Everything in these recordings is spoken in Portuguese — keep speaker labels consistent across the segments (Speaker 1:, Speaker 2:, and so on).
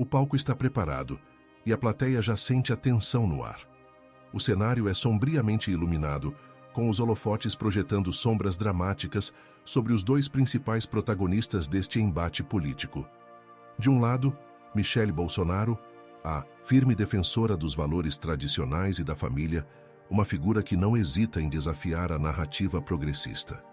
Speaker 1: O palco está preparado e a plateia já sente a tensão no ar. O cenário é sombriamente iluminado, com os holofotes projetando sombras dramáticas sobre os dois principais protagonistas deste embate político. De um lado, Michele Bolsonaro, a firme defensora dos valores tradicionais e da família, uma figura que não hesita em desafiar a narrativa progressista.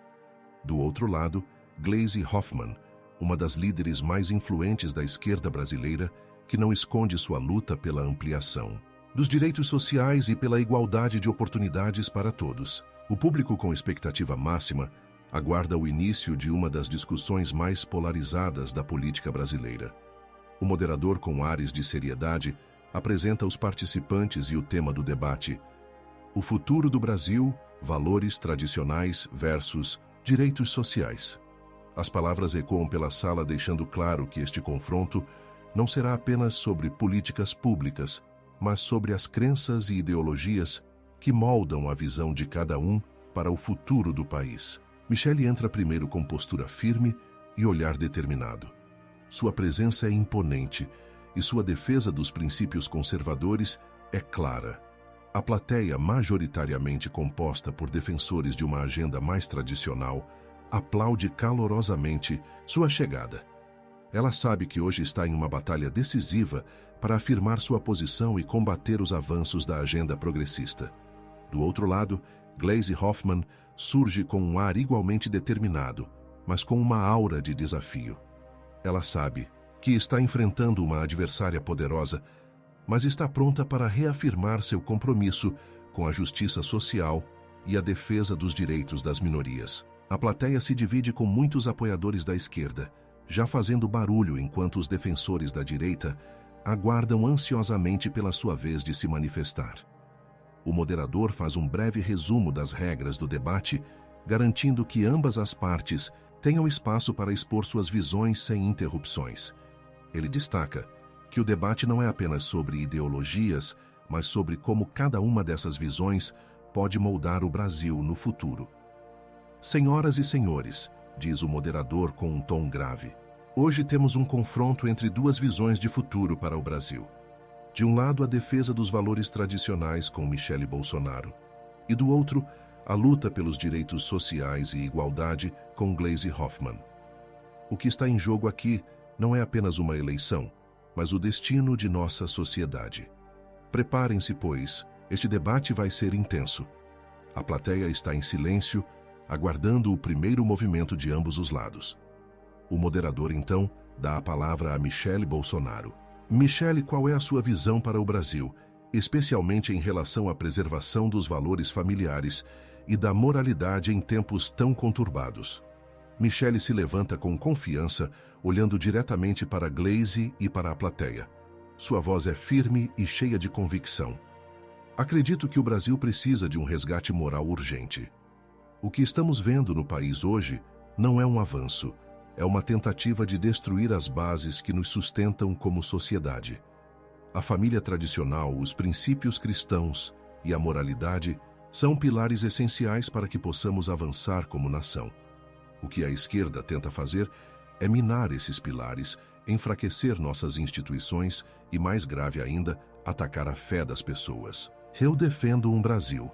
Speaker 1: Do outro lado, Gleisi Hoffmann, uma das líderes mais influentes da esquerda brasileira, que não esconde sua luta pela ampliação dos direitos sociais e pela igualdade de oportunidades para todos. O público, com expectativa máxima, aguarda o início de uma das discussões mais polarizadas da política brasileira. O moderador, com ares de seriedade, apresenta os participantes e o tema do debate: o futuro do Brasil, valores tradicionais versus direitos sociais. As palavras ecoam pela sala, deixando claro que este confronto não será apenas sobre políticas públicas, mas sobre as crenças e ideologias que moldam a visão de cada um para o futuro do país. Michele entra primeiro com postura firme e olhar determinado. Sua presença é imponente e sua defesa dos princípios conservadores é clara. A plateia, majoritariamente composta por defensores de uma agenda mais tradicional, aplaude calorosamente sua chegada. Ela sabe que hoje está em uma batalha decisiva para afirmar sua posição e combater os avanços da agenda progressista. Do outro lado, Gleisi Hoffmann surge com um ar igualmente determinado, mas com uma aura de desafio. Ela sabe que está enfrentando uma adversária poderosa, mas está pronta para reafirmar seu compromisso com a justiça social e a defesa dos direitos das minorias. A plateia se divide com muitos apoiadores da esquerda, já fazendo barulho, enquanto os defensores da direita aguardam ansiosamente pela sua vez de se manifestar. O moderador faz um breve resumo das regras do debate, garantindo que ambas as partes tenham espaço para expor suas visões sem interrupções. Ele destaca que o debate não é apenas sobre ideologias, mas sobre como cada uma dessas visões pode moldar o Brasil no futuro. Senhoras e senhores, diz o moderador com um tom grave, hoje temos um confronto entre duas visões de futuro para o Brasil. De um lado, a defesa dos valores tradicionais com Michele Bolsonaro, e do outro, a luta pelos direitos sociais e igualdade com Gleisi Hoffmann. O que está em jogo aqui não é apenas uma eleição, mas o destino de nossa sociedade. Preparem-se, pois, este debate vai ser intenso. A plateia está em silêncio, aguardando o primeiro movimento de ambos os lados. O moderador, então, dá a palavra a Michele Bolsonaro. Michele, qual é a sua visão para o Brasil, especialmente em relação à preservação dos valores familiares e da moralidade em tempos tão conturbados? Michele se levanta com confiança, olhando diretamente para Gleisi e para a plateia. Sua voz é firme e cheia de convicção. Acredito que o Brasil precisa de um resgate moral urgente. O que estamos vendo no país hoje não é um avanço, é uma tentativa de destruir as bases que nos sustentam como sociedade. A família tradicional, os princípios cristãos e a moralidade são pilares essenciais para que possamos avançar como nação. O que a esquerda tenta fazer é minar esses pilares, enfraquecer nossas instituições e, mais grave ainda, atacar a fé das pessoas. Eu defendo um Brasil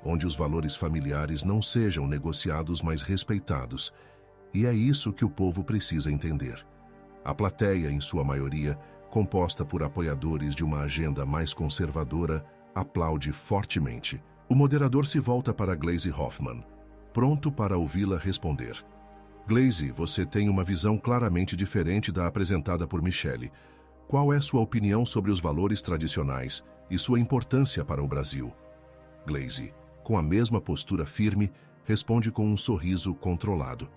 Speaker 1: onde os valores familiares não sejam negociados, mas respeitados. E é isso que o povo precisa entender. A plateia, em sua maioria, composta por apoiadores de uma agenda mais conservadora, aplaude fortemente. O moderador se volta para Gleisi Hoffmann, pronto para ouvi-la responder. Gleisi, você tem uma visão claramente diferente da apresentada por Michele. Qual é sua opinião sobre os valores tradicionais e sua importância para o Brasil? Gleisi, com a mesma postura firme, responde com um sorriso controlado.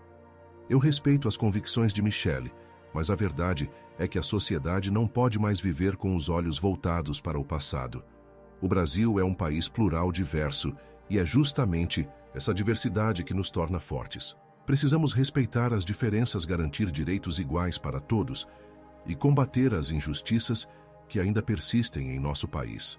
Speaker 1: Eu respeito as convicções de Michele, mas a verdade é que a sociedade não pode mais viver com os olhos voltados para o passado. O Brasil é um país plural, diverso, e é justamente essa diversidade que nos torna fortes. Precisamos respeitar as diferenças, garantir direitos iguais para todos e combater as injustiças que ainda persistem em nosso país.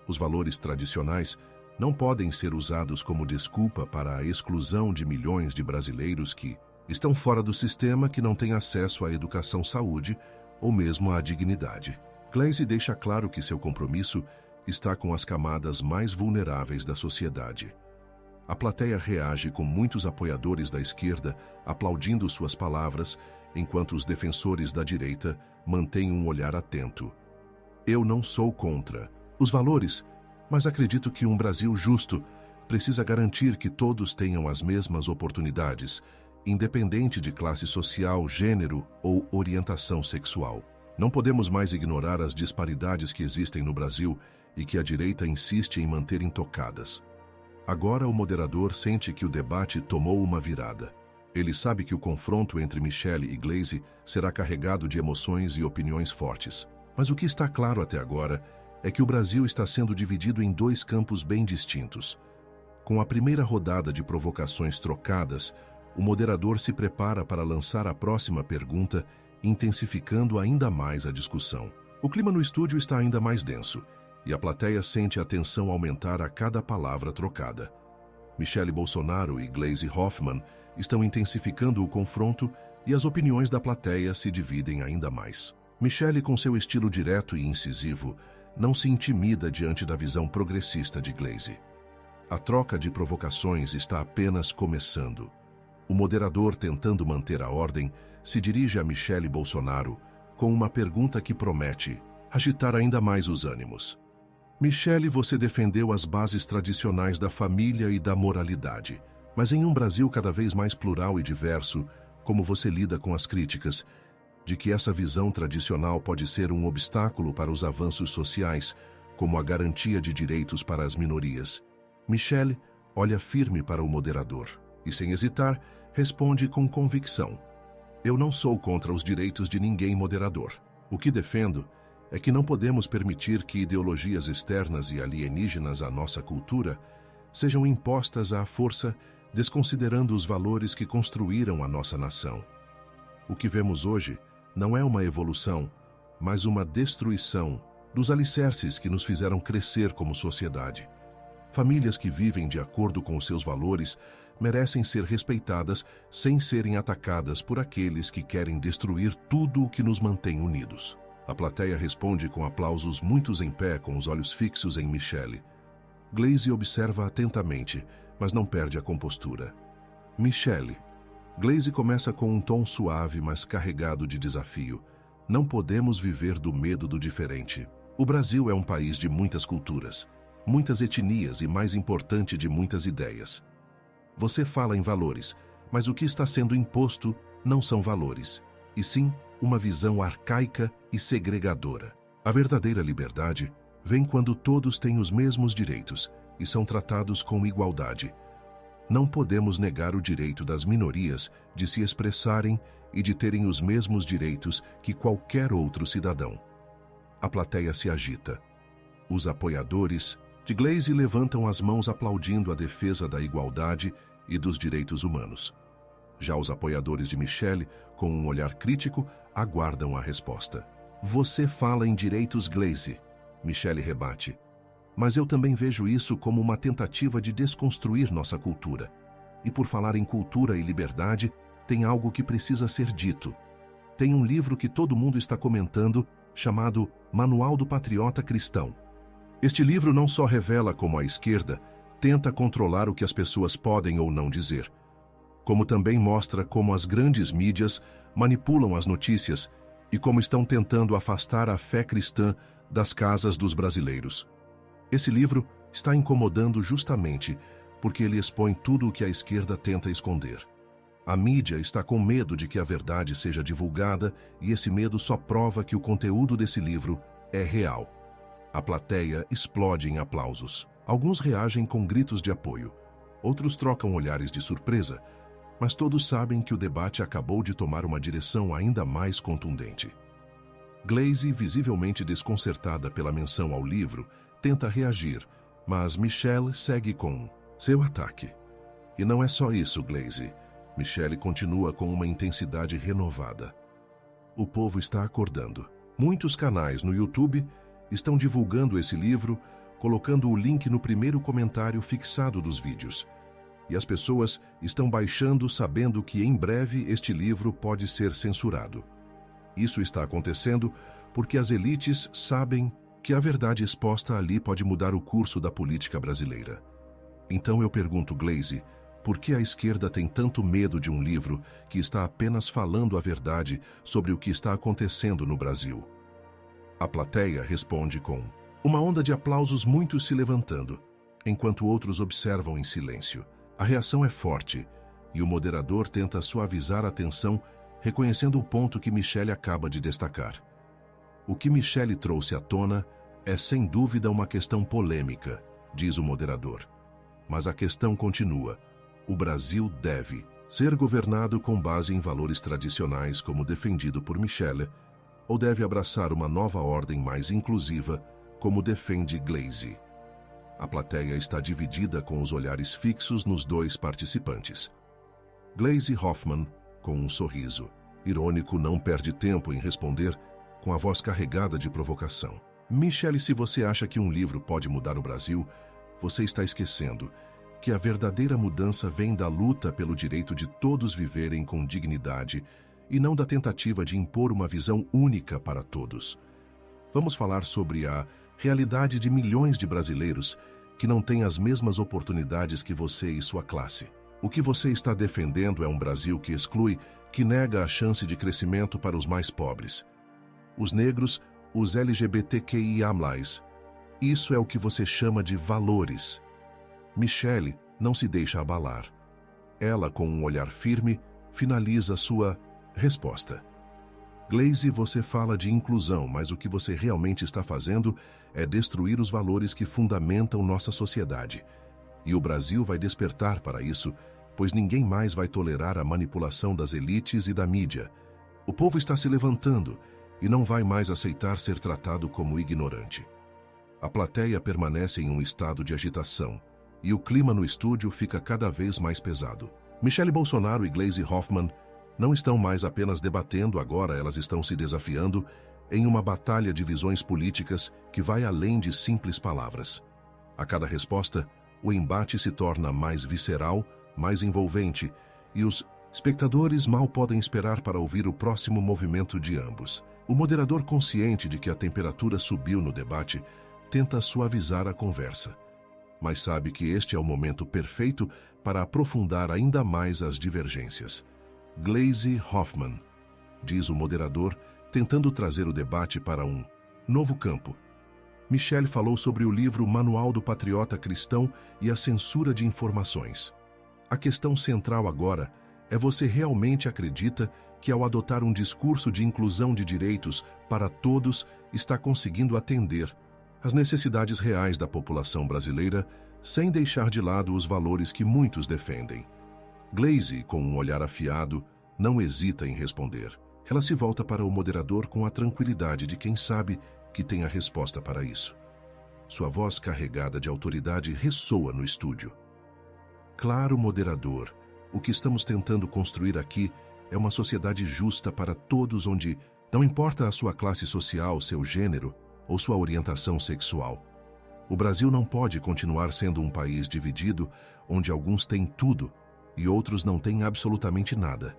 Speaker 1: Os valores tradicionais não podem ser usados como desculpa para a exclusão de milhões de brasileiros que estão fora do sistema, que não têm acesso à educação, saúde ou mesmo à dignidade. Glaze deixa claro que seu compromisso está com as camadas mais vulneráveis da sociedade. A plateia reage com muitos apoiadores da esquerda aplaudindo suas palavras, enquanto os defensores da direita mantêm um olhar atento. Eu não sou contra os valores, mas acredito que um Brasil justo precisa garantir que todos tenham as mesmas oportunidades, independente de classe social, gênero ou orientação sexual. Não podemos mais ignorar as disparidades que existem no Brasil e que a direita insiste em manter intocadas. Agora o moderador sente que o debate tomou uma virada. Ele sabe que o confronto entre Michelle e Glaze será carregado de emoções e opiniões fortes. Mas o que está claro até agora é que o Brasil está sendo dividido em dois campos bem distintos. Com a primeira rodada de provocações trocadas, o moderador se prepara para lançar a próxima pergunta, intensificando ainda mais a discussão. O clima no estúdio está ainda mais denso, e a plateia sente a tensão aumentar a cada palavra trocada. Michelle Bolsonaro e Glaze Hoffmann estão intensificando o confronto e as opiniões da plateia se dividem ainda mais. Michelle, com seu estilo direto e incisivo, não se intimida diante da visão progressista de Glaze. A troca de provocações está apenas começando. O moderador, tentando manter a ordem, se dirige a Michelle Bolsonaro com uma pergunta que promete agitar ainda mais os ânimos. Michelle, você defendeu as bases tradicionais da família e da moralidade, mas em um Brasil cada vez mais plural e diverso, como você lida com as críticas de que essa visão tradicional pode ser um obstáculo para os avanços sociais, como a garantia de direitos para as minorias? Michelle olha firme para o moderador e, sem hesitar, responde com convicção. Eu não sou contra os direitos de ninguém, moderador. O que defendo é que não podemos permitir que ideologias externas e alienígenas à nossa cultura sejam impostas à força, desconsiderando os valores que construíram a nossa nação. O que vemos hoje não é uma evolução, mas uma destruição dos alicerces que nos fizeram crescer como sociedade. Famílias que vivem de acordo com os seus valores merecem ser respeitadas sem serem atacadas por aqueles que querem destruir tudo o que nos mantém unidos. A plateia responde com aplausos, muitos em pé, com os olhos fixos em Michelle. Glaze observa atentamente, mas não perde a compostura. Michelle. Glaze começa com um tom suave, mas carregado de desafio. Não podemos viver do medo do diferente. O Brasil é um país de muitas culturas, muitas etnias e, mais importante, de muitas ideias. Você fala em valores, mas o que está sendo imposto não são valores, e sim uma visão arcaica e segregadora. A verdadeira liberdade vem quando todos têm os mesmos direitos e são tratados com igualdade. Não podemos negar o direito das minorias de se expressarem e de terem os mesmos direitos que qualquer outro cidadão. A plateia se agita. Os apoiadores de Glaze levantam as mãos aplaudindo a defesa da igualdade e dos direitos humanos. Já os apoiadores de Michelle, com um olhar crítico, aguardam a resposta. Você fala em direitos, Glaze, Michelle rebate. Mas eu também vejo isso como uma tentativa de desconstruir nossa cultura. E por falar em cultura e liberdade, tem algo que precisa ser dito. Tem um livro que todo mundo está comentando, chamado Manual do Patriota Cristão. Este livro não só revela como a esquerda tenta controlar o que as pessoas podem ou não dizer, como também mostra como as grandes mídias manipulam as notícias e como estão tentando afastar a fé cristã das casas dos brasileiros. Esse livro está incomodando justamente porque ele expõe tudo o que a esquerda tenta esconder. A mídia está com medo de que a verdade seja divulgada e esse medo só prova que o conteúdo desse livro é real. A plateia explode em aplausos. Alguns reagem com gritos de apoio, outros trocam olhares de surpresa, mas todos sabem que o debate acabou de tomar uma direção ainda mais contundente. Glaze, visivelmente desconcertada pela menção ao livro, tenta reagir, mas Michelle segue com seu ataque. E não é só isso, Glaze. Michelle continua com uma intensidade renovada. O povo está acordando. Muitos canais no YouTube estão divulgando esse livro, colocando o link no primeiro comentário fixado dos vídeos. E as pessoas estão baixando sabendo que em breve este livro pode ser censurado. Isso está acontecendo porque as elites sabem que a verdade exposta ali pode mudar o curso da política brasileira. Então eu pergunto, Gleisi, por que a esquerda tem tanto medo de um livro que está apenas falando a verdade sobre o que está acontecendo no Brasil? A plateia responde com uma onda de aplausos, muitos se levantando, enquanto outros observam em silêncio. A reação é forte e o moderador tenta suavizar a tensão, reconhecendo o ponto que Michele acaba de destacar. O que Michele trouxe à tona é sem dúvida uma questão polêmica, diz o moderador. Mas a questão continua. O Brasil deve ser governado com base em valores tradicionais como defendido por Michele, ou deve abraçar uma nova ordem mais inclusiva, como defende Gleisi? A plateia está dividida com os olhares fixos nos dois participantes. Gleisi Hoffmann, com um sorriso irônico, não perde tempo em responder com a voz carregada de provocação. Michele, se você acha que um livro pode mudar o Brasil, você está esquecendo que a verdadeira mudança vem da luta pelo direito de todos viverem com dignidade e não da tentativa de impor uma visão única para todos. Vamos falar sobre a realidade de milhões de brasileiros que não têm as mesmas oportunidades que você e sua classe. O que você está defendendo é um Brasil que exclui, que nega a chance de crescimento para os mais pobres. Os negros, os LGBTQIA+. Isso é o que você chama de valores. Michele não se deixa abalar. Ela, com um olhar firme, finaliza sua resposta. Gleisi, você fala de inclusão, mas o que você realmente está fazendo é destruir os valores que fundamentam nossa sociedade. E o Brasil vai despertar para isso, pois ninguém mais vai tolerar a manipulação das elites e da mídia. O povo está se levantando e não vai mais aceitar ser tratado como ignorante. A plateia permanece em um estado de agitação e o clima no estúdio fica cada vez mais pesado. Michele Bolsonaro e Gleisi Hoffmann não estão mais apenas debatendo, agora elas estão se desafiando em uma batalha de visões políticas que vai além de simples palavras. A cada resposta, o embate se torna mais visceral, mais envolvente, e os espectadores mal podem esperar para ouvir o próximo movimento de ambos. O moderador, consciente de que a temperatura subiu no debate, tenta suavizar a conversa, mas sabe que este é o momento perfeito para aprofundar ainda mais as divergências. Gleisi Hoffmann, diz o moderador, tentando trazer o debate para um novo campo. Michele falou sobre o livro Manual do Patriota Cristão e a censura de informações. A questão central agora é: você realmente acredita que ao adotar um discurso de inclusão de direitos para todos está conseguindo atender às necessidades reais da população brasileira sem deixar de lado os valores que muitos defendem? Gleisi, com um olhar afiado, não hesita em responder. Ela se volta para o moderador com a tranquilidade de quem sabe que tem a resposta para isso. Sua voz carregada de autoridade ressoa no estúdio. Claro, moderador, o que estamos tentando construir aqui é uma sociedade justa para todos, onde não importa a sua classe social, seu gênero ou sua orientação sexual. O Brasil não pode continuar sendo um país dividido, onde alguns têm tudo e outros não têm absolutamente nada.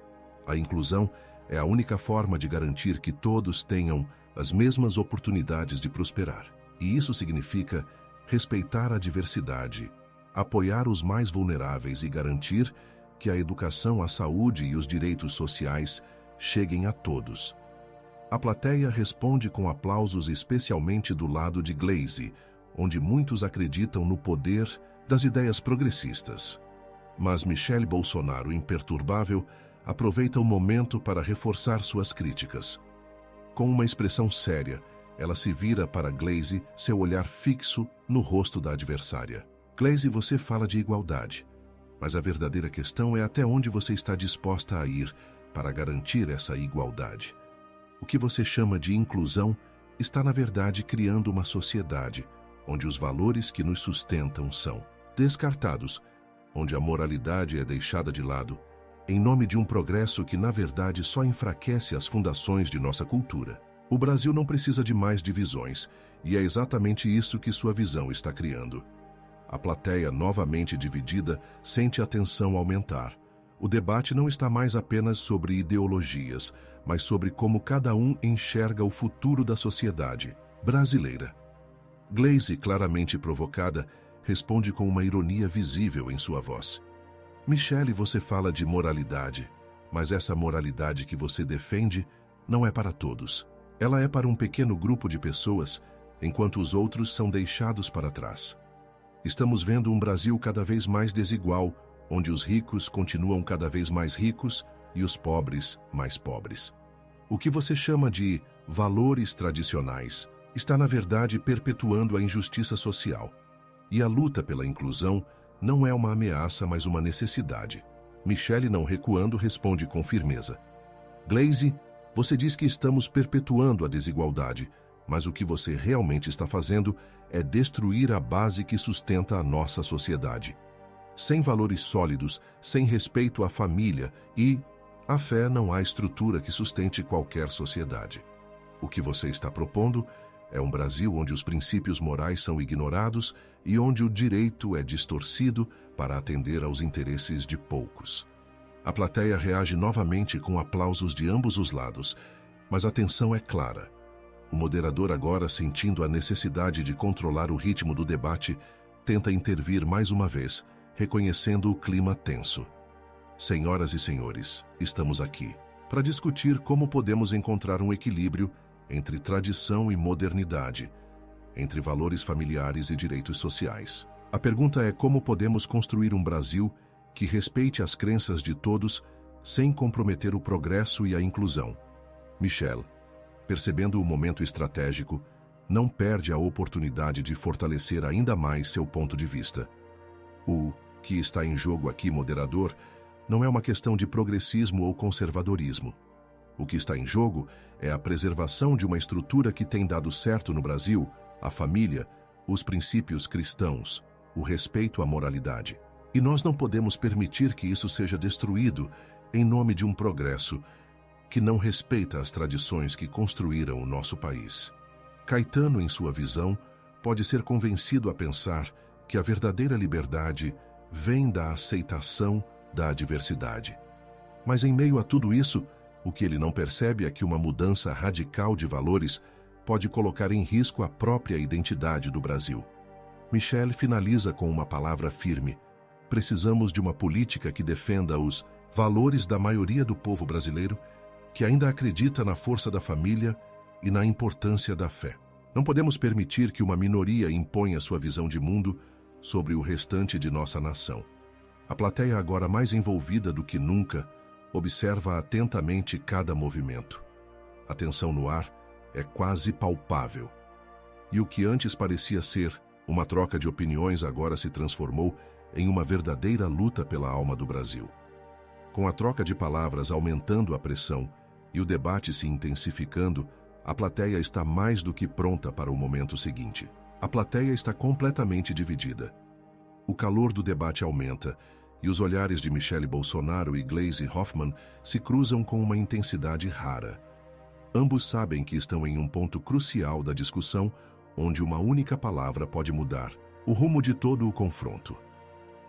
Speaker 1: A inclusão é a única forma de garantir que todos tenham as mesmas oportunidades de prosperar. E isso significa respeitar a diversidade, apoiar os mais vulneráveis e garantir que a educação, a saúde e os direitos sociais cheguem a todos. A plateia responde com aplausos, especialmente do lado de Gleisi, onde muitos acreditam no poder das ideias progressistas. Mas Michele Bolsonaro, imperturbável, aproveita o momento para reforçar suas críticas. Com uma expressão séria, ela se vira para Gleisi, seu olhar fixo no rosto da adversária. Gleisi, você fala de igualdade, mas a verdadeira questão é até onde você está disposta a ir para garantir essa igualdade. O que você chama de inclusão está, na verdade, criando uma sociedade onde os valores que nos sustentam são descartados, onde a moralidade é deixada de lado, em nome de um progresso que, na verdade, só enfraquece as fundações de nossa cultura. O Brasil não precisa de mais divisões, e é exatamente isso que sua visão está criando. A plateia, novamente dividida, sente a tensão aumentar. O debate não está mais apenas sobre ideologias, mas sobre como cada um enxerga o futuro da sociedade brasileira. Glaze, claramente provocada, responde com uma ironia visível em sua voz. Michele, você fala de moralidade, mas essa moralidade que você defende não é para todos. Ela é para um pequeno grupo de pessoas, enquanto os outros são deixados para trás. Estamos vendo um Brasil cada vez mais desigual, onde os ricos continuam cada vez mais ricos e os pobres mais pobres. O que você chama de valores tradicionais está, na verdade, perpetuando a injustiça social. E a luta pela inclusão não é uma ameaça, mas uma necessidade. Michele, não recuando, responde com firmeza. Glaze, você diz que estamos perpetuando a desigualdade, mas o que você realmente está fazendo é destruir a base que sustenta a nossa sociedade. Sem valores sólidos, sem respeito à família e à fé, não há estrutura que sustente qualquer sociedade. O que você está propondo é um Brasil onde os princípios morais são ignorados e onde o direito é distorcido para atender aos interesses de poucos. A plateia reage novamente com aplausos de ambos os lados, mas a tensão é clara. O moderador, agora sentindo a necessidade de controlar o ritmo do debate, tenta intervir mais uma vez, reconhecendo o clima tenso. Senhoras e senhores, estamos aqui para discutir como podemos encontrar um equilíbrio entre tradição e modernidade, entre valores familiares e direitos sociais. A pergunta é como podemos construir um Brasil que respeite as crenças de todos sem comprometer o progresso e a inclusão. Michele, percebendo o momento estratégico, não perde a oportunidade de fortalecer ainda mais seu ponto de vista. O que está em jogo aqui, moderador, não é uma questão de progressismo ou conservadorismo. O que está em jogo é a preservação de uma estrutura que tem dado certo no Brasil, a família, os princípios cristãos, o respeito à moralidade. E nós não podemos permitir que isso seja destruído em nome de um progresso que não respeita as tradições que construíram o nosso país. Caetano, em sua visão, pode ser convencido a pensar que a verdadeira liberdade vem da aceitação da diversidade. Mas em meio a tudo isso, o que ele não percebe é que uma mudança radical de valores pode colocar em risco a própria identidade do Brasil. Michele finaliza com uma palavra firme. Precisamos de uma política que defenda os valores da maioria do povo brasileiro, que ainda acredita na força da família e na importância da fé. Não podemos permitir que uma minoria imponha sua visão de mundo sobre o restante de nossa nação. A plateia, agora mais envolvida do que nunca, observa atentamente cada movimento. A tensão no ar é quase palpável. E o que antes parecia ser uma troca de opiniões agora se transformou em uma verdadeira luta pela alma do Brasil. Com a troca de palavras aumentando a pressão e o debate se intensificando, a plateia está mais do que pronta para o momento seguinte. A plateia está completamente dividida. O calor do debate aumenta e os olhares de Michele Bolsonaro e Glaze Hoffmann se cruzam com uma intensidade rara. Ambos sabem que estão em um ponto crucial da discussão, onde uma única palavra pode mudar o rumo de todo o confronto.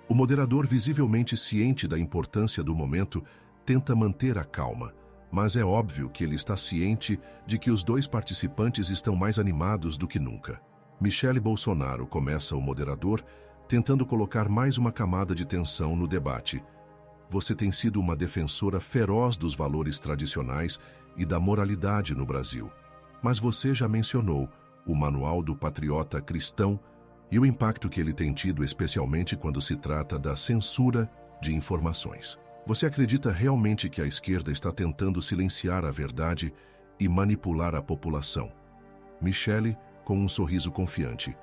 Speaker 1: O moderador, visivelmente ciente da importância do momento, tenta manter a calma, mas é óbvio que ele está ciente de que os dois participantes estão mais animados do que nunca. Michele Bolsonaro começa o moderador, tentando colocar mais uma camada de tensão no debate. Você tem sido uma defensora feroz dos valores tradicionais e da moralidade no Brasil. Mas você já mencionou o Manual do Patriota Cristão e o impacto que ele tem tido, especialmente quando se trata da censura de informações. Você acredita realmente que a esquerda está tentando silenciar a verdade e manipular a população? Michele, com um sorriso confiante,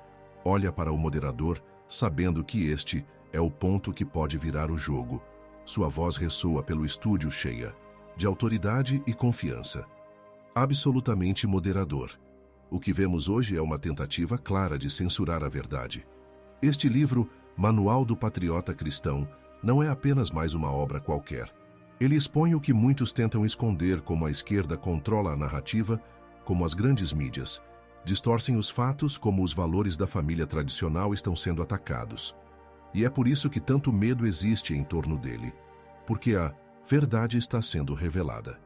Speaker 1: olha para o moderador, sabendo que este é o ponto que pode virar o jogo. Sua voz ressoa pelo estúdio, cheia de autoridade e confiança. Absolutamente moderador. O que vemos hoje é uma tentativa clara de censurar a verdade. Este livro, Manual do Patriota Cristão, não é apenas mais uma obra qualquer. Ele expõe o que muitos tentam esconder, como a esquerda controla a narrativa, como as grandes mídias distorcem os fatos, como os valores da família tradicional estão sendo atacados. E é por isso que tanto medo existe em torno dele, porque a verdade está sendo revelada.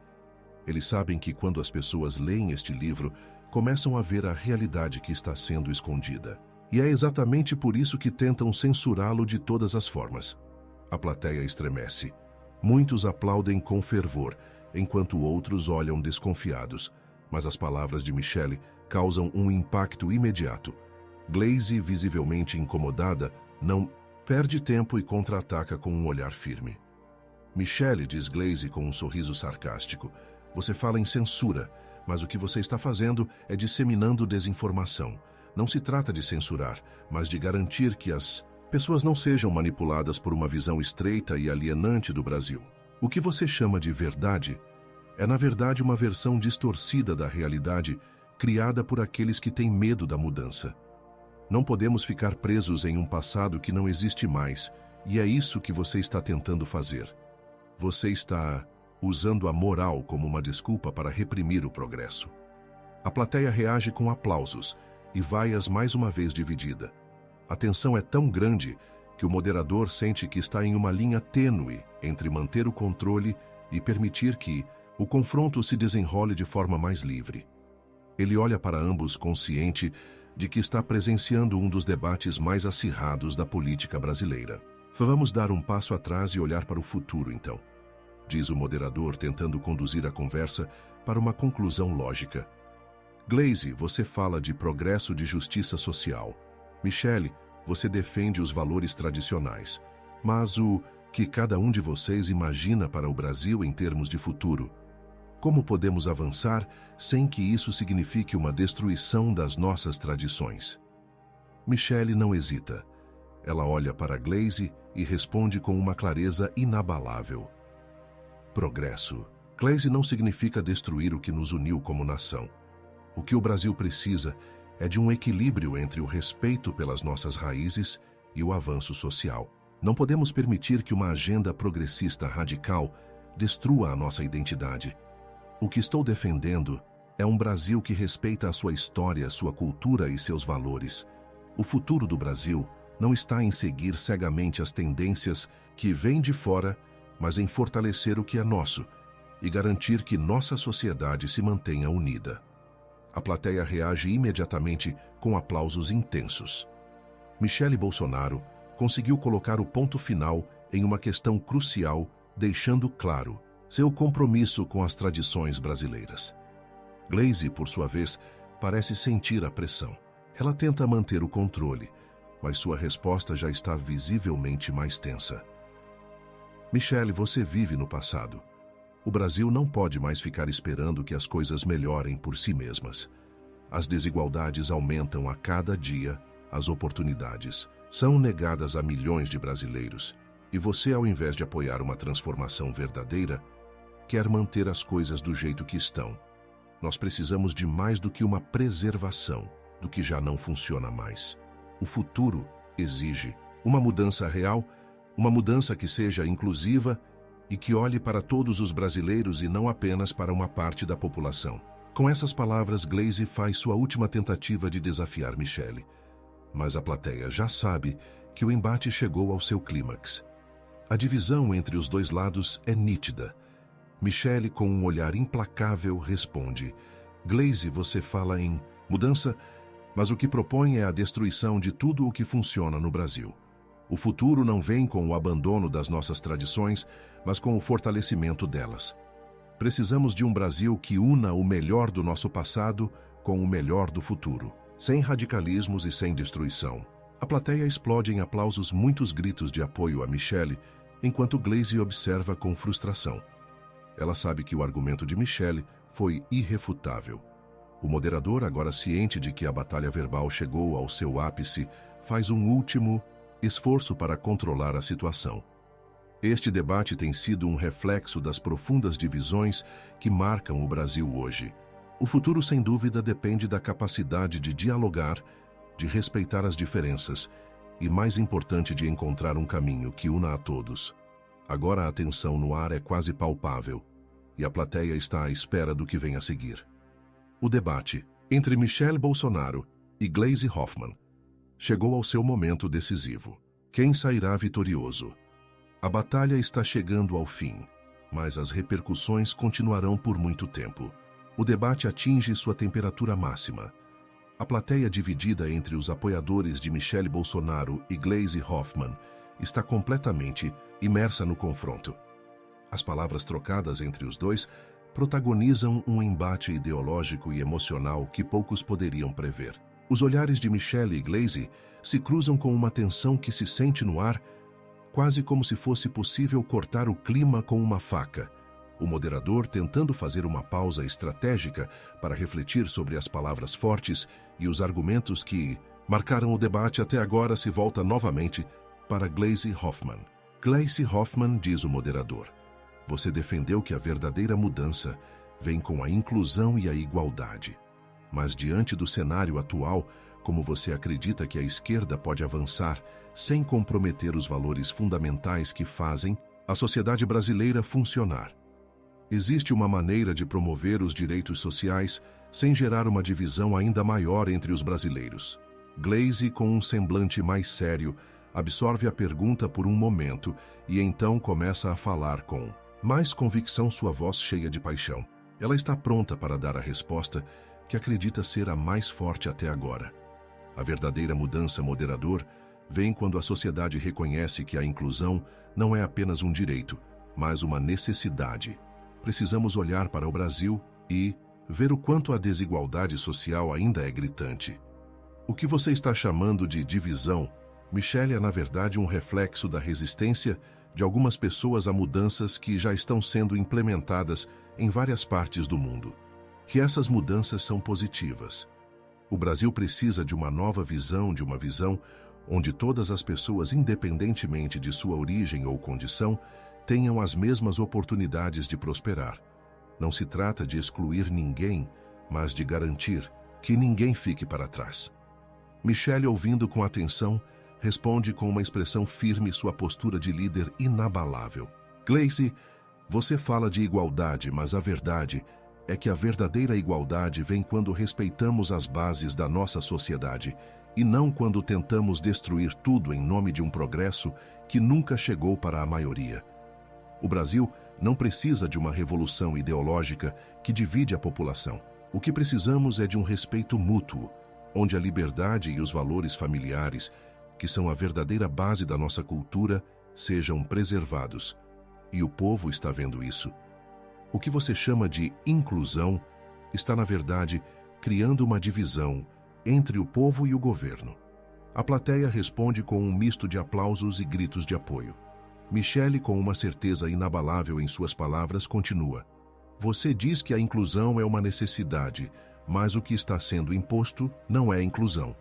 Speaker 1: Eles sabem que quando as pessoas leem este livro, começam a ver a realidade que está sendo escondida. E é exatamente por isso que tentam censurá-lo de todas as formas. A plateia estremece. Muitos aplaudem com fervor, enquanto outros olham desconfiados. Mas as palavras de Michelle causam um impacto imediato. Glaze, visivelmente incomodada, não perde tempo e contra-ataca com um olhar firme. Michelle, diz Glaze com um sorriso sarcástico, você fala em censura, mas o que você está fazendo é disseminando desinformação. Não se trata de censurar, mas de garantir que as pessoas não sejam manipuladas por uma visão estreita e alienante do Brasil. O que você chama de verdade é, na verdade, uma versão distorcida da realidade criada por aqueles que têm medo da mudança. Não podemos ficar presos em um passado que não existe mais, e é isso que você está tentando fazer. Você está usando a moral como uma desculpa para reprimir o progresso. A plateia reage com aplausos e vaias mais uma vez dividida. A tensão é tão grande que o moderador sente que está em uma linha tênue entre manter o controle e permitir que o confronto se desenrole de forma mais livre. Ele olha para ambos consciente de que está presenciando um dos debates mais acirrados da política brasileira. Vamos dar um passo atrás e olhar para o futuro, então, diz o moderador, tentando conduzir a conversa para uma conclusão lógica. Glaze, você fala de progresso de justiça social. Michelle, você defende os valores tradicionais. Mas o que cada um de vocês imagina para o Brasil em termos de futuro? Como podemos avançar sem que isso signifique uma destruição das nossas tradições? Michelle não hesita. Ela olha para Glaze e responde com uma clareza inabalável. Progresso. Glaze não significa destruir o que nos uniu como nação. O que o Brasil precisa é de um equilíbrio entre o respeito pelas nossas raízes e o avanço social. Não podemos permitir que uma agenda progressista radical destrua a nossa identidade. O que estou defendendo é um Brasil que respeita a sua história, sua cultura e seus valores. O futuro do Brasil não está em seguir cegamente as tendências que vêm de fora, mas em fortalecer o que é nosso e garantir que nossa sociedade se mantenha unida. A plateia reage imediatamente com aplausos intensos. Michelle Bolsonaro conseguiu colocar o ponto final em uma questão crucial, deixando claro seu compromisso com as tradições brasileiras. Glaze, por sua vez, parece sentir a pressão. Ela tenta manter o controle, mas sua resposta já está visivelmente mais tensa. Michelle, você vive no passado. O Brasil não pode mais ficar esperando que as coisas melhorem por si mesmas. As desigualdades aumentam a cada dia, as oportunidades são negadas a milhões de brasileiros, e você, ao invés de apoiar uma transformação verdadeira, quer manter as coisas do jeito que estão. Nós precisamos de mais do que uma preservação do que já não funciona mais. O futuro exige uma mudança real, uma mudança que seja inclusiva e que olhe para todos os brasileiros e não apenas para uma parte da população. Com essas palavras, Glaze faz sua última tentativa de desafiar Michelle. Mas a plateia já sabe que o embate chegou ao seu clímax. A divisão entre os dois lados é nítida. Michelle, com um olhar implacável, responde: Glaze, você fala em mudança, mas o que propõe é a destruição de tudo o que funciona no Brasil. O futuro não vem com o abandono das nossas tradições, mas com o fortalecimento delas. Precisamos de um Brasil que una o melhor do nosso passado com o melhor do futuro, sem radicalismos e sem destruição. A plateia explode em aplausos, muitos gritos de apoio a Michelle, enquanto Glaze observa com frustração. Ela sabe que o argumento de Michelle foi irrefutável. O moderador, agora ciente de que a batalha verbal chegou ao seu ápice, faz um último esforço para controlar a situação. Este debate tem sido um reflexo das profundas divisões que marcam o Brasil hoje. O futuro, sem dúvida, depende da capacidade de dialogar, de respeitar as diferenças e, mais importante, de encontrar um caminho que una a todos. Agora a tensão no ar é quase palpável e a plateia está à espera do que vem a seguir. O debate entre Michelle Bolsonaro e Glaze Hoffmann chegou ao seu momento decisivo. Quem sairá vitorioso? A batalha está chegando ao fim mas as repercussões continuarão por muito tempo. O debate atinge sua temperatura máxima. A plateia dividida entre os apoiadores de Michele Bolsonaro e Gleisi Hoffmann está completamente imersa no confronto. As palavras trocadas entre os dois protagonizam um embate ideológico e emocional que poucos poderiam prever. Os olhares de Michele e Gleisi se cruzam com uma tensão que se sente no ar, quase como se fosse possível cortar o clima com uma faca. O moderador, tentando fazer uma pausa estratégica para refletir sobre as palavras fortes e os argumentos que marcaram o debate até agora, se volta novamente para Gleisi Hoffmann. Gleisi Hoffmann, diz o moderador, você defendeu que a verdadeira mudança vem com a inclusão e a igualdade. Mas diante do cenário atual, como você acredita que a esquerda pode avançar sem comprometer os valores fundamentais que fazem a sociedade brasileira funcionar? Existe uma maneira de promover os direitos sociais sem gerar uma divisão ainda maior entre os brasileiros. Gleisi, com um semblante mais sério, absorve a pergunta por um momento e então começa a falar com mais convicção, sua voz cheia de paixão. Ela está pronta para dar a resposta que acredita ser a mais forte até agora. A verdadeira mudança, moderador, vem quando a sociedade reconhece que a inclusão não é apenas um direito, mas uma necessidade. Precisamos olhar para o Brasil e ver o quanto a desigualdade social ainda é gritante. O que você está chamando de divisão, Michele, é na verdade um reflexo da resistência de algumas pessoas a mudanças que já estão sendo implementadas em várias partes do mundo. Que essas mudanças são positivas. O Brasil precisa de uma nova visão, de uma visão onde todas as pessoas, independentemente de sua origem ou condição, tenham as mesmas oportunidades de prosperar. Não se trata de excluir ninguém, mas de garantir que ninguém fique para trás. Michele, ouvindo com atenção, responde com uma expressão firme sua postura de líder inabalável. Gleisi, você fala de igualdade, mas a verdade é que a verdadeira igualdade vem quando respeitamos as bases da nossa sociedade e não quando tentamos destruir tudo em nome de um progresso que nunca chegou para a maioria. O Brasil não precisa de uma revolução ideológica que divide a população. O que precisamos é de um respeito mútuo, onde a liberdade e os valores familiares, que são a verdadeira base da nossa cultura, sejam preservados. E o povo está vendo isso. O que você chama de inclusão está, na verdade, criando uma divisão entre o povo e o governo. A plateia responde com um misto de aplausos e gritos de apoio. Michele, com uma certeza inabalável em suas palavras, continua. Você diz que a inclusão é uma necessidade, mas o que está sendo imposto não é inclusão.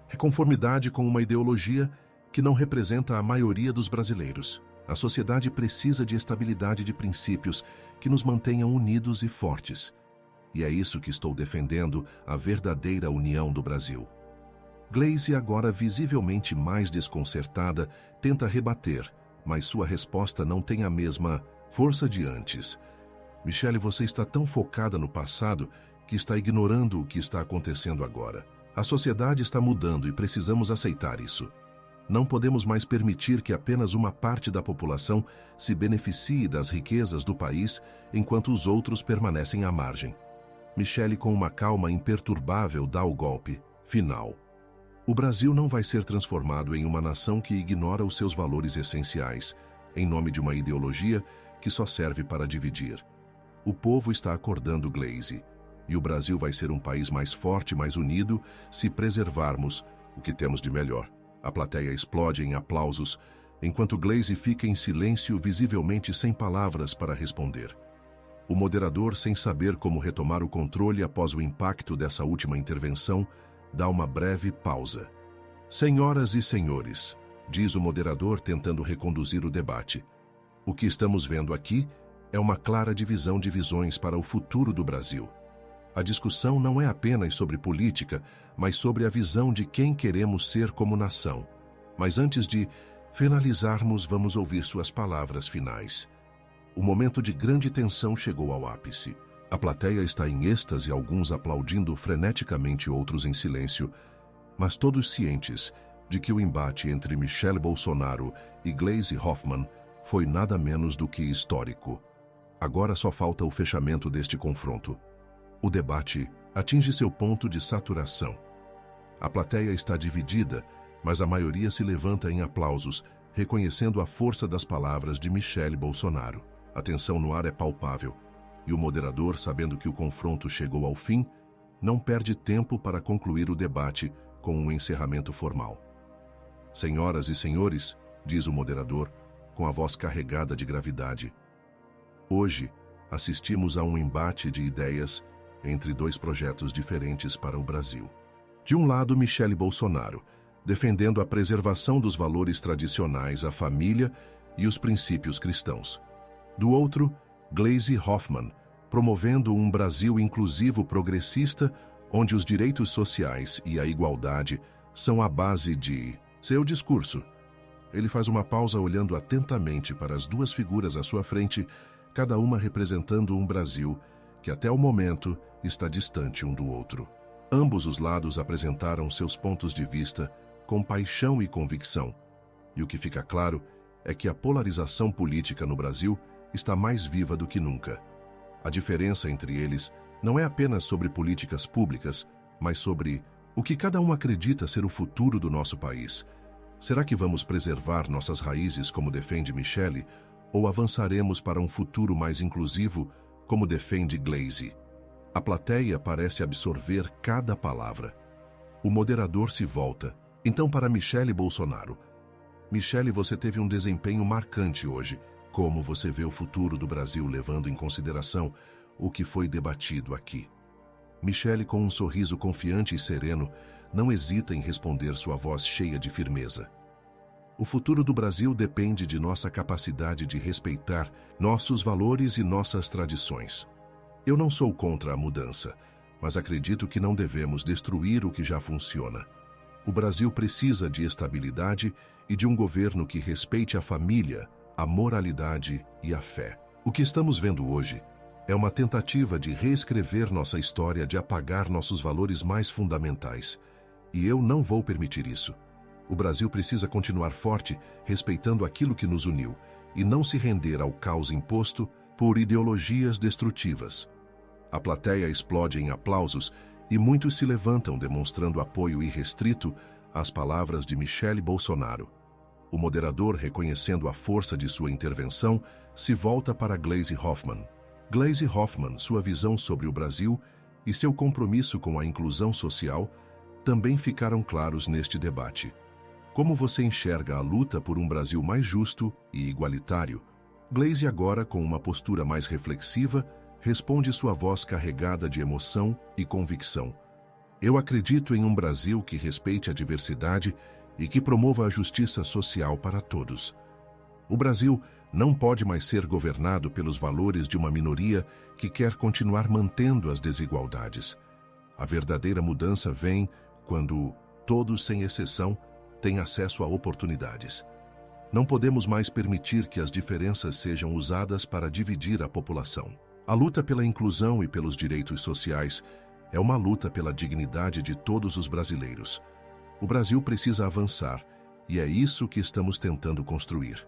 Speaker 1: É conformidade com uma ideologia que não representa a maioria dos brasileiros. A sociedade precisa de estabilidade de princípios que nos mantenham unidos e fortes. E é isso que estou defendendo, a verdadeira união do Brasil. Gleisi, agora visivelmente mais desconcertada, tenta rebater, mas sua resposta não tem a mesma força de antes. Michele, você está tão focada no passado que está ignorando o que está acontecendo agora. A sociedade está mudando e precisamos aceitar isso. Não podemos mais permitir que apenas uma parte da população se beneficie das riquezas do país enquanto os outros permanecem à margem. Michele, com uma calma imperturbável, dá o golpe final. O Brasil não vai ser transformado em uma nação que ignora os seus valores essenciais, em nome de uma ideologia que só serve para dividir. O povo está acordando, Gleisi, e o Brasil vai ser um país mais forte, mais unido, se preservarmos o que temos de melhor. A plateia explode em aplausos, enquanto Gleisi fica em silêncio, visivelmente sem palavras para responder. O moderador, sem saber como retomar o controle após o impacto dessa última intervenção, dá uma breve pausa. Senhoras e senhores, diz o moderador tentando reconduzir o debate, o que estamos vendo aqui é uma clara divisão de visões para o futuro do Brasil. A discussão não é apenas sobre política, mas sobre a visão de quem queremos ser como nação. Mas antes de finalizarmos, vamos ouvir suas palavras finais. O momento de grande tensão chegou ao ápice. A plateia está em êxtase, alguns aplaudindo freneticamente, outros em silêncio, mas todos cientes de que o embate entre Michele Bolsonaro e Gleisi Hoffmann foi nada menos do que histórico. Agora só falta o fechamento deste confronto. O debate atinge seu ponto de saturação. A plateia está dividida, mas a maioria se levanta em aplausos, reconhecendo a força das palavras de Michele Bolsonaro. A tensão no ar é palpável, e o moderador, sabendo que o confronto chegou ao fim, não perde tempo para concluir o debate com um encerramento formal. Senhoras e senhores, diz o moderador, com a voz carregada de gravidade, hoje assistimos a um embate de ideias entre dois projetos diferentes para o Brasil. De um lado, Michele Bolsonaro, defendendo a preservação dos valores tradicionais, a família e os princípios cristãos. Do outro, Gleisi Hoffmann, promovendo um Brasil inclusivo progressista, onde os direitos sociais e a igualdade são a base de seu discurso. Ele faz uma pausa olhando atentamente para as duas figuras à sua frente, cada uma representando um Brasil que até o momento está distante um do outro. Ambos os lados apresentaram seus pontos de vista com paixão e convicção, e o que fica claro é que a polarização política no Brasil está mais viva do que nunca. A diferença entre eles não é apenas sobre políticas públicas, mas sobre o que cada um acredita ser o futuro do nosso país. Será que vamos preservar nossas raízes, como defende Michele, ou avançaremos para um futuro mais inclusivo, como defende Gleisi? A plateia parece absorver cada palavra. O moderador se volta, então, para Michele Bolsonaro. Michele, você teve um desempenho marcante hoje. Como você vê o futuro do Brasil levando em consideração o que foi debatido aqui? Michele, com um sorriso confiante e sereno, não hesita em responder, sua voz cheia de firmeza. O futuro do Brasil depende de nossa capacidade de respeitar nossos valores e nossas tradições. Eu não sou contra a mudança, mas acredito que não devemos destruir o que já funciona. O Brasil precisa de estabilidade e de um governo que respeite a família, a moralidade e a fé. O que estamos vendo hoje é uma tentativa de reescrever nossa história, de apagar nossos valores mais fundamentais. E eu não vou permitir isso. O Brasil precisa continuar forte, respeitando aquilo que nos uniu, e não se render ao caos imposto por ideologias destrutivas. A plateia explode em aplausos e muitos se levantam demonstrando apoio irrestrito às palavras de Michele Bolsonaro. O moderador, reconhecendo a força de sua intervenção, se volta para Gleisi Hoffmann. Gleisi Hoffmann, sua visão sobre o Brasil e seu compromisso com a inclusão social também ficaram claros neste debate. Como você enxerga a luta por um Brasil mais justo e igualitário? Gleisi, agora com uma postura mais reflexiva, responde, sua voz carregada de emoção e convicção. Eu acredito em um Brasil que respeite a diversidade e que promova a justiça social para todos. O Brasil não pode mais ser governado pelos valores de uma minoria que quer continuar mantendo as desigualdades. A verdadeira mudança vem quando todos, sem exceção, têm acesso a oportunidades. Não podemos mais permitir que as diferenças sejam usadas para dividir a população. A luta pela inclusão e pelos direitos sociais é uma luta pela dignidade de todos os brasileiros. O Brasil precisa avançar, e é isso que estamos tentando construir.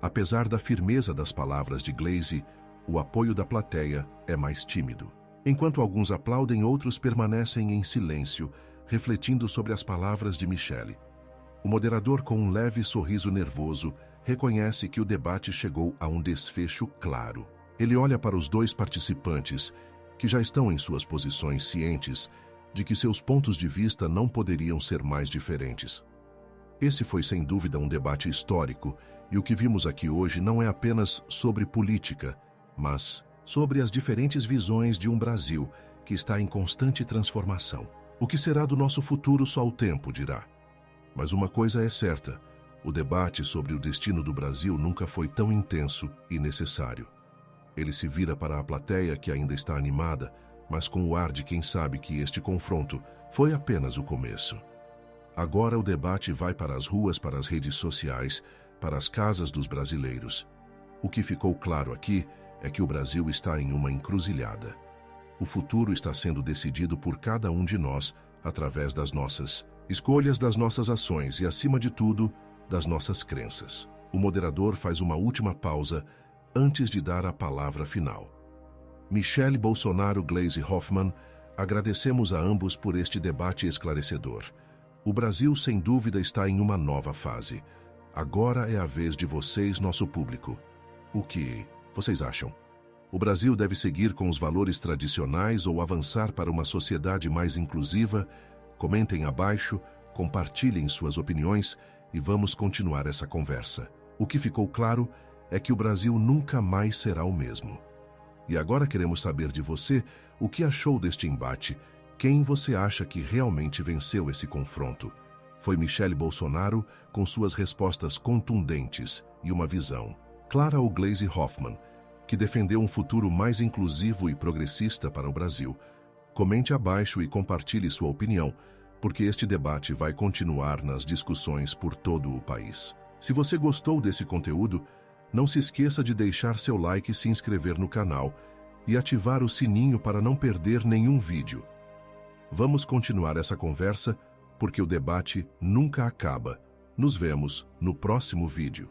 Speaker 1: Apesar da firmeza das palavras de Gleisi, o apoio da plateia é mais tímido. Enquanto alguns aplaudem, outros permanecem em silêncio, refletindo sobre as palavras de Michele. O moderador, com um leve sorriso nervoso, reconhece que o debate chegou a um desfecho claro. Ele olha para os dois participantes, que já estão em suas posições, cientes de que seus pontos de vista não poderiam ser mais diferentes. Esse foi sem dúvida um debate histórico, e o que vimos aqui hoje não é apenas sobre política, mas sobre as diferentes visões de um Brasil que está em constante transformação. O que será do nosso futuro só o tempo dirá. Mas uma coisa é certa, o debate sobre o destino do Brasil nunca foi tão intenso e necessário. Ele se vira para a plateia, que ainda está animada, mas com o ar de quem sabe que este confronto foi apenas o começo. Agora o debate vai para as ruas, para as redes sociais, para as casas dos brasileiros. O que ficou claro aqui é que o Brasil está em uma encruzilhada. O futuro está sendo decidido por cada um de nós através das nossas escolhas, das nossas ações e, acima de tudo, das nossas crenças. O moderador faz uma última pausa antes de dar a palavra final. Michele Bolsonaro, Gleisi Hoffmann, agradecemos a ambos por este debate esclarecedor. O Brasil, sem dúvida, está em uma nova fase. Agora é a vez de vocês, nosso público. O que vocês acham? O Brasil deve seguir com os valores tradicionais ou avançar para uma sociedade mais inclusiva? Comentem abaixo, compartilhem suas opiniões e vamos continuar essa conversa. O que ficou claro é que o Brasil nunca mais será o mesmo. E agora queremos saber de você o que achou deste embate. Quem você acha que realmente venceu esse confronto? Foi Michele Bolsonaro, com suas respostas contundentes e uma visão clara, ou Gleisi Hoffmann, que defendeu um futuro mais inclusivo e progressista para o Brasil? Comente abaixo e compartilhe sua opinião, porque este debate vai continuar nas discussões por todo o país. Se você gostou desse conteúdo, não se esqueça de deixar seu like, se inscrever no canal e ativar o sininho para não perder nenhum vídeo. Vamos continuar essa conversa, porque o debate nunca acaba. Nos vemos no próximo vídeo.